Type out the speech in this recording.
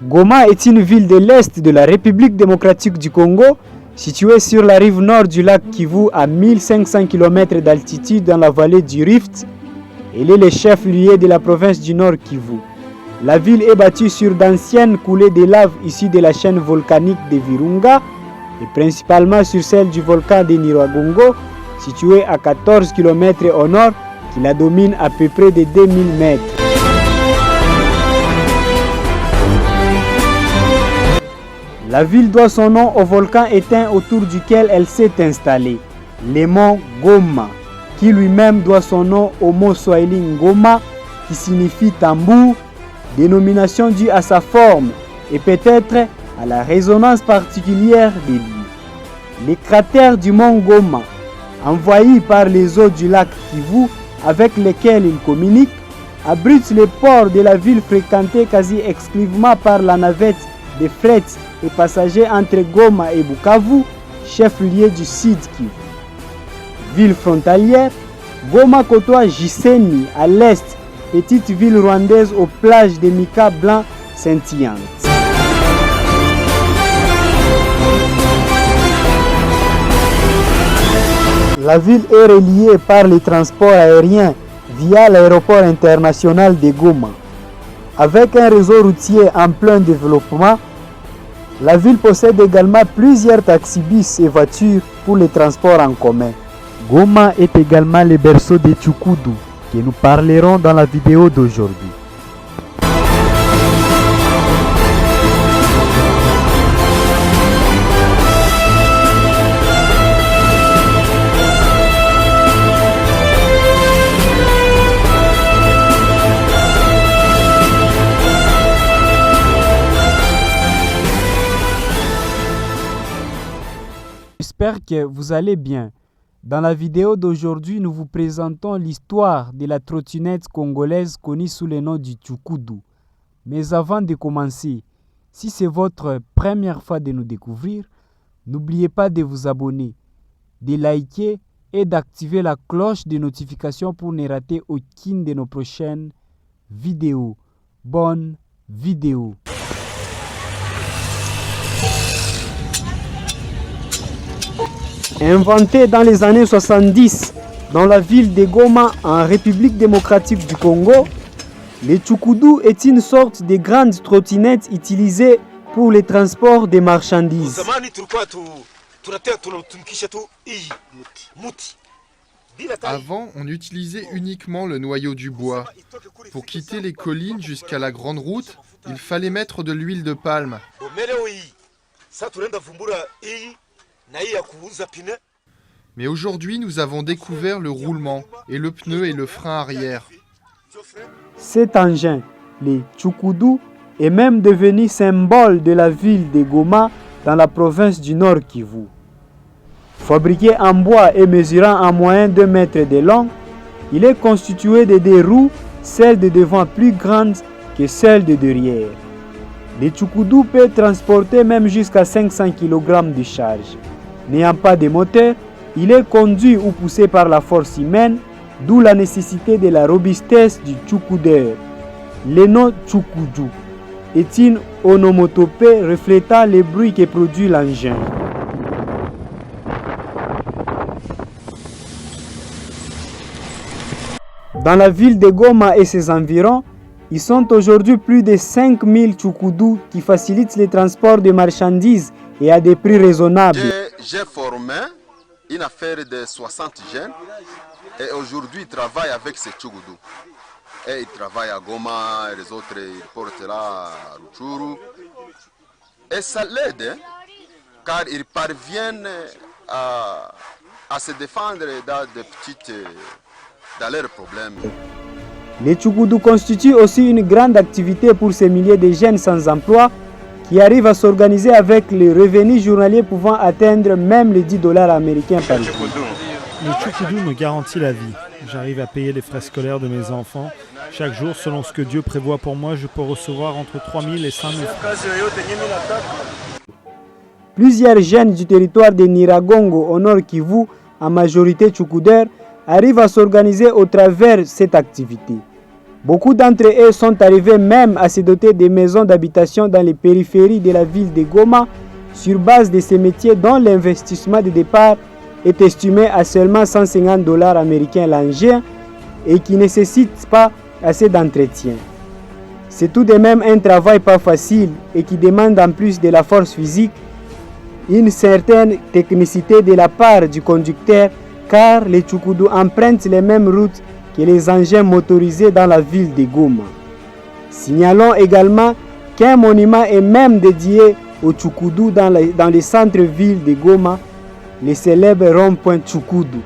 Goma est une ville de l'Est de la République démocratique du Congo, située sur la rive nord du lac Kivu à 1500 km d'altitude dans la vallée du Rift. Elle est le chef-lieu de la province du Nord Kivu. La ville est bâtie sur d'anciennes coulées de lave issues de la chaîne volcanique de Virunga et principalement sur celle du volcan de Nyiragongo, situé à 14 km au nord, qui la domine à peu près de 2000 mètres. La ville doit son nom au volcan éteint autour duquel elle s'est installée, le mont Goma, qui lui-même doit son nom au mot swahili Ngoma, qui signifie tambour, dénomination due à sa forme et peut-être à la résonance particulière des lieux. Les cratères du mont Goma, envahis par les eaux du lac Kivu avec lesquels il communique, abritent les ports de la ville fréquentés quasi exclusivement par la navette de fret et passagers entre Goma et Bukavu, chef-lieu du Sud Kivu. Ville frontalière, Goma côtoie Gisenyi à l'est, petite ville rwandaise aux plages de mica blanc scintillantes. La ville est reliée par les transports aériens via l'aéroport international de Goma. Avec un réseau routier en plein développement, la ville possède également plusieurs taxibus et voitures pour les transports en commun. Goma est également le berceau de Tshukudu, que nous parlerons dans la vidéo d'aujourd'hui. J'espère que vous allez bien. Dans la vidéo d'aujourd'hui, nous vous présentons l'histoire de la trottinette congolaise connue sous le nom du Tshukudu. Mais avant de commencer, si c'est votre première fois de nous découvrir, n'oubliez pas de vous abonner, de liker et d'activer la cloche de notification pour ne rater aucune de nos prochaines vidéos. Bonne vidéo! Inventé dans les années 70 dans la ville de Goma en République démocratique du Congo, le Tshukudu est une sorte de grande trottinette utilisée pour le transport des marchandises. Avant, on utilisait uniquement le noyau du bois. Pour quitter les collines jusqu'à la grande route, il fallait mettre de l'huile de palme. Mais aujourd'hui, nous avons découvert le roulement et le pneu et le frein arrière. Cet engin, le Tshukudu, est même devenu symbole de la ville de Goma dans la province du Nord Kivu. Fabriqué en bois et mesurant en moyenne 2 mètres de long, il est constitué de 2 roues, celle de devant plus grande que celle de derrière. Le Tshukudu peut transporter même jusqu'à 500 kg de charge. N'ayant pas de moteur, il est conduit ou poussé par la force humaine, d'où la nécessité de la robustesse du Tshukudeur. Le nom Tshukudu est une onomatopée reflétant le bruit que produit l'engin. Dans la ville de Goma et ses environs, ils sont aujourd'hui plus de 5000 Tshukudu qui facilitent le transport de marchandises et à des prix raisonnables. J'ai formé une affaire de 60 jeunes et aujourd'hui ils travaillent avec ces Tshukudu. Et ils travaillent à Goma, et les autres ils portent là à Rutshuru. Et ça l'aide car ils parviennent à se défendre dans leurs problèmes. Les Tshukudu constituent aussi une grande activité pour ces milliers de jeunes sans emploi qui arrivent à s'organiser avec les revenus journaliers pouvant atteindre même les $10 américains par jour. Le Tshukudu me garantit la vie. J'arrive à payer les frais scolaires de mes enfants. Chaque jour, selon ce que Dieu prévoit pour moi, je peux recevoir entre 3 000 et 5 000 francs. Plusieurs jeunes du territoire de Nyiragongo au nord Kivu, en majorité Tshukudeurs, arrivent à s'organiser au travers de cette activité. Beaucoup d'entre eux sont arrivés même à se doter de maisons d'habitation dans les périphéries de la ville de Goma sur base de ces métiers dont l'investissement de départ est estimé à seulement $150 américains l'engin et qui ne nécessite pas assez d'entretien. C'est tout de même un travail pas facile et qui demande en plus de la force physique une certaine technicité de la part du conducteur car les Tchoukoudou empruntent les mêmes routes que les engins motorisés dans la ville de Goma. Signalons également qu'un monument est même dédié aux Tchoukoudou dans le centre-ville de Goma, le célèbre rond-point Tchoukoudou.